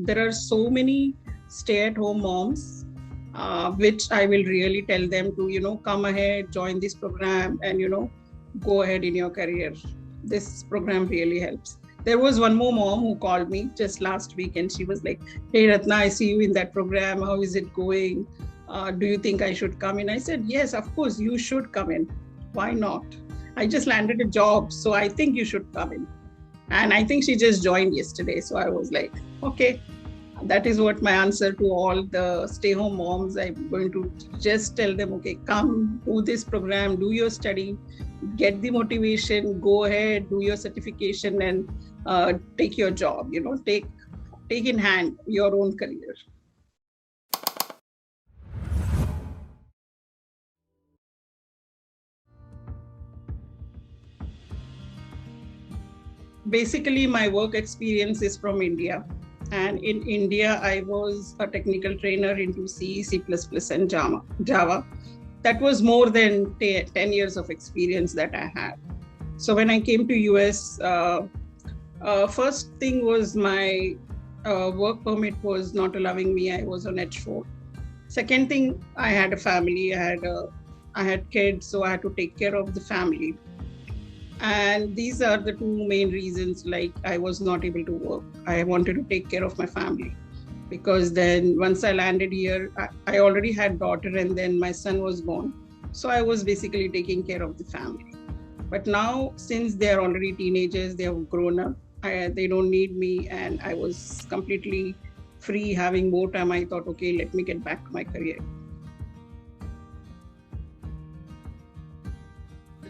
There are so many stay-at-home moms, which I will really tell them to, come ahead, join this program, and, go ahead in your career. This program really helps. There was one more mom who called me just last week, and she was like, "Hey, Ratna, I see you in that program. How is it going? Do you think I should come in?" I said, "Yes, of course, you should come in. Why not? I just landed a job, so I think you should come in." And I think she just joined yesterday. So I was like, okay, that is what my answer to all the stay home moms. I'm going to just tell them, okay, come do this program, do your study, get the motivation, go ahead, do your certification, and take your job, take in hand your own career. Basically, my work experience is from India. And in India, I was a technical trainer into C, C++, and Java. That was more than 10 years of experience that I had. So when I came to US, first thing was my work permit was not allowing me. I was on H4. Second thing, I had a family. I had kids, so I had to take care of the family. And these are the two main reasons, like I was not able to work. I wanted to take care of my family, because then once I landed here, I already had daughter, and then my son was born. So I was basically taking care of the family. But now, since they're already teenagers, they have grown up, they don't need me, and I was completely free, having more time. I thought, okay, let me get back to my career.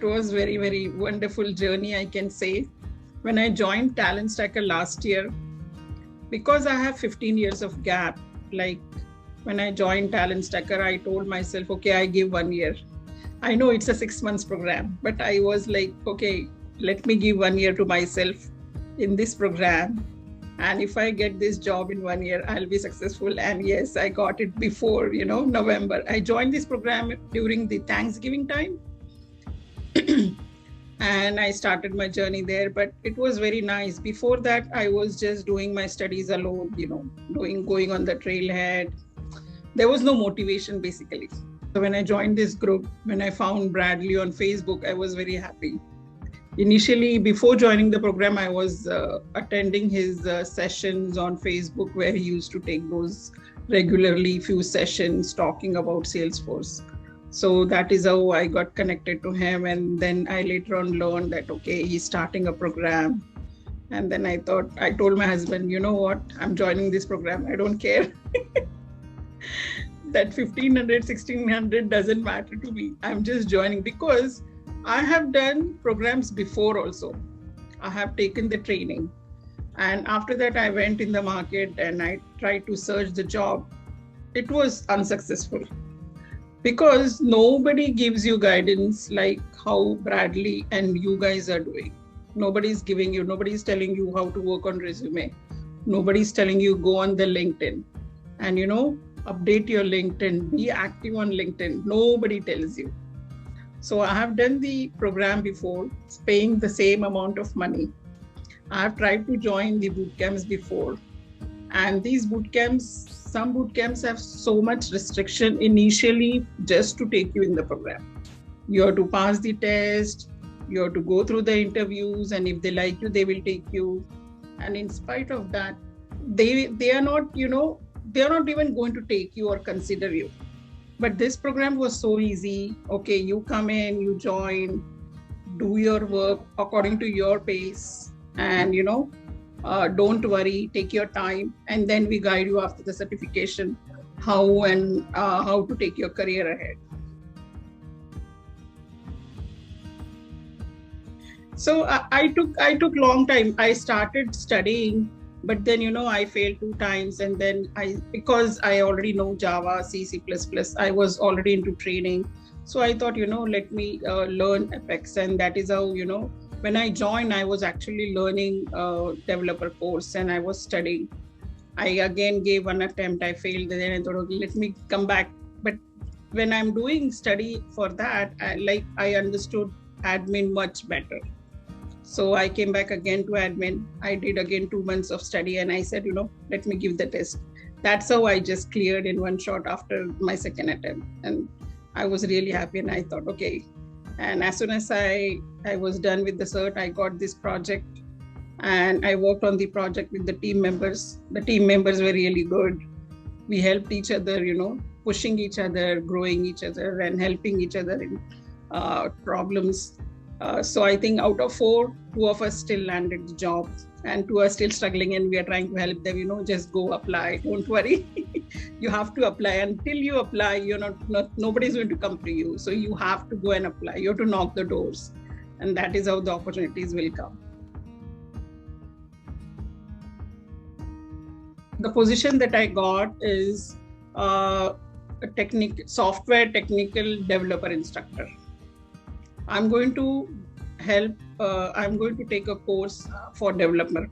It was very, very wonderful journey, I can say. When I joined Talent Stacker last year, because I have 15 years of gap, like when I joined Talent Stacker, I told myself, okay, I give 1 year. I know it's a 6 months program, but I was like, okay, let me give 1 year to myself in this program. And if I get this job in 1 year, I'll be successful. And yes, I got it before, November. I joined this program during the Thanksgiving time. And I started my journey there, but it was very nice. Before that, I was just doing my studies alone, going on the trailhead. There was no motivation, basically. So when I joined this group, when I found Bradley on Facebook, I was very happy. Initially, before joining the program, I was attending his sessions on Facebook, where he used to take those regularly, few sessions talking about Salesforce. So that is how I got connected to him. And then I later on learned that, okay, he's starting a program. And then I told my husband, you know what, I'm joining this program. I don't care. That 1500, 1600 doesn't matter to me. I'm just joining, because I have done programs before also. I have taken the training. And after that, I went in the market and I tried to search the job. It was unsuccessful, because nobody gives you guidance like how Bradley and you guys are doing. Nobody's telling you how to work on resume. Nobody's telling you go on the LinkedIn and, update your LinkedIn, be active on LinkedIn. Nobody tells you. So I have done the program before, paying the same amount of money. I have tried to join the boot camps before. And these boot camps, some boot camps have so much restriction initially just to take you in the program. You have to pass the test, you have to go through the interviews, and if they like you, they will take you. And in spite of that, they are not, they are not even going to take you or consider you. But this program was so easy. Okay, you come in, you join, do your work according to your pace, and don't worry, take your time, and then we guide you after the certification how to take your career ahead. So I took long time. I started studying, but then I failed 2 times, and then because I already know Java, C, C++, I was already into training. So I thought, let me learn Apex, and that is how when I joined, I was actually learning developer course, and I was studying. I again gave one attempt, I failed, then I thought, okay, let me come back. But when I'm doing study for that, I understood admin much better. So I came back again to admin. I did again 2 months of study and I said, let me give the test. That's how I just cleared in one shot after my second attempt. And I was really happy and I thought, okay. And as soon as I was done with the cert, I got this project and I worked on the project with the team members. The team members were really good. We helped each other, pushing each other, growing each other and helping each other in problems. So I think out of 4, 2 of us still landed the job and 2 are still struggling and we are trying to help them, just go apply. Don't worry. You have to apply. Until you apply, nobody's going to come to you. So you have to go and apply. You have to knock the doors. And that is how the opportunities will come. The position that I got is a software technical developer instructor. I'm going to help, I'm going to take a course for developer.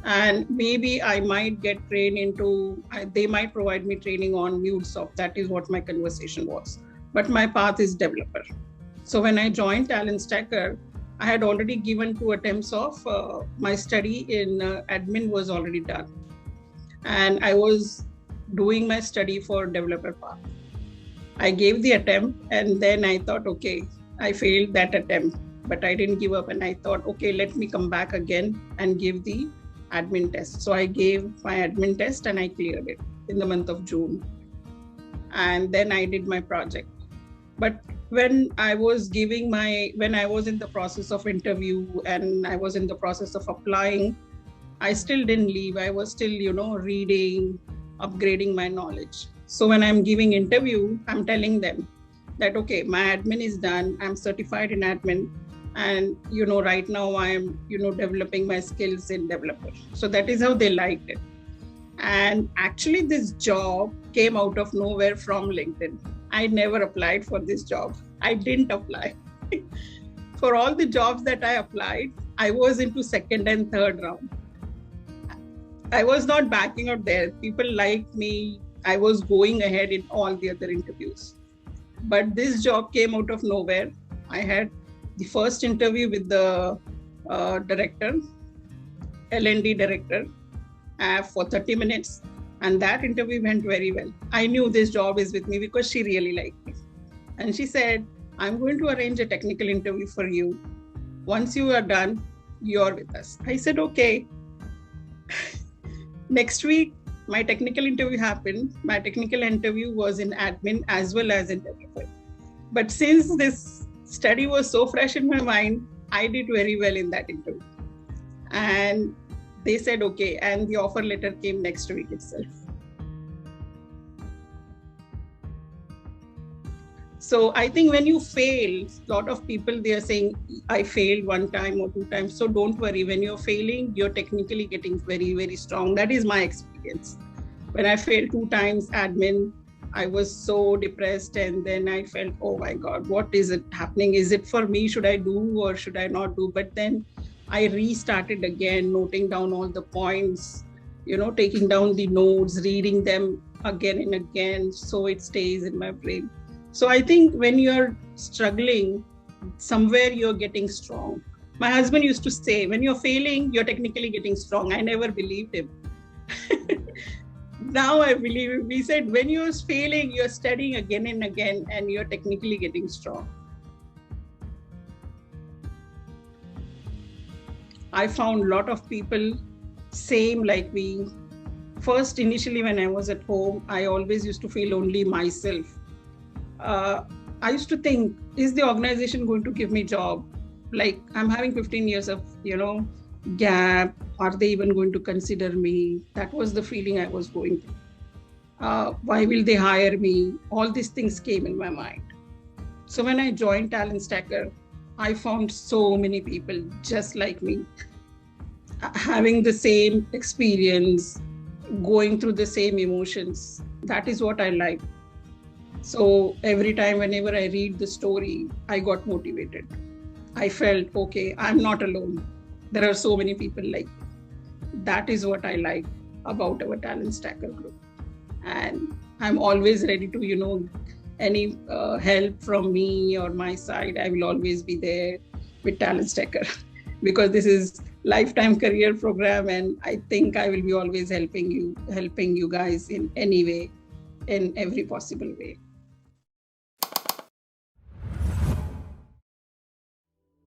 And maybe I might get trained into, they might provide me training on MuleSoft. That is what my conversation was. But my path is developer. So when I joined Talent Stacker, I had already given 2 attempts of my study in admin was already done. And I was doing my study for developer path. I gave the attempt and then I thought, okay, I failed that attempt, but I didn't give up. And I thought, okay, let me come back again and give the admin test. So I gave my admin test and I cleared it in the month of June. And then I did my project. But when I was when I was in the process of interview and I was in the process of applying, I still didn't leave. I was still, reading, upgrading my knowledge. So when I'm giving interview, I'm telling them that, okay, my admin is done. I'm certified in admin. And, right now I'm, developing my skills in developer. So that is how they liked it. And actually this job came out of nowhere from LinkedIn. I never applied for this job. I didn't apply. For all the jobs that I applied, I was into second and third round. I was not backing out there. People liked me. I was going ahead in all the other interviews. But this job came out of nowhere. I had the first interview with the director, L&D director, for 30 minutes. And that interview went very well. I knew this job is with me because she really liked me. And she said, I'm going to arrange a technical interview for you. Once you are done, you're with us. I said, okay. Next week, my technical interview happened. My technical interview was in admin as well as in developer. But since this study was so fresh in my mind, I did very well in that interview. And they said, okay. And the offer letter came next week itself. So I think when you fail, a lot of people, they are saying, I failed 1 time or 2 times. So don't worry, when you're failing, you're technically getting very, very strong. That is my experience. When I failed 2 times admin, I was so depressed. And then I felt, oh my God, what is it happening? Is it for me? Should I do or should I not do? But then I restarted again, noting down all the points, taking down the notes, reading them again and again. So it stays in my brain. So I think when you're struggling, somewhere you're getting strong. My husband used to say, when you're failing, you're technically getting strong. I never believed him. Now I believe him. He said, when you're failing, you're studying again and again, and you're technically getting strong. I found a lot of people same like me. First, initially when I was at home, I always used to feel only myself. I used to think, is the organization going to give me job? Like I'm having 15 years of, gap. Are they even going to consider me? That was the feeling I was going through. Why will they hire me? All these things came in my mind. So when I joined Talent Stacker, I found so many people just like me, having the same experience, going through the same emotions. That is what I like. So every time, whenever I read the story, I got motivated. I felt, okay, I'm not alone. There are so many people like me. That is what I like about our Talent Stacker group. And I'm always ready to, any help from me or my side, I will always be there. with Talent Stacker because this is lifetime career program, and I think I will be always helping you guys in any way, in every possible way.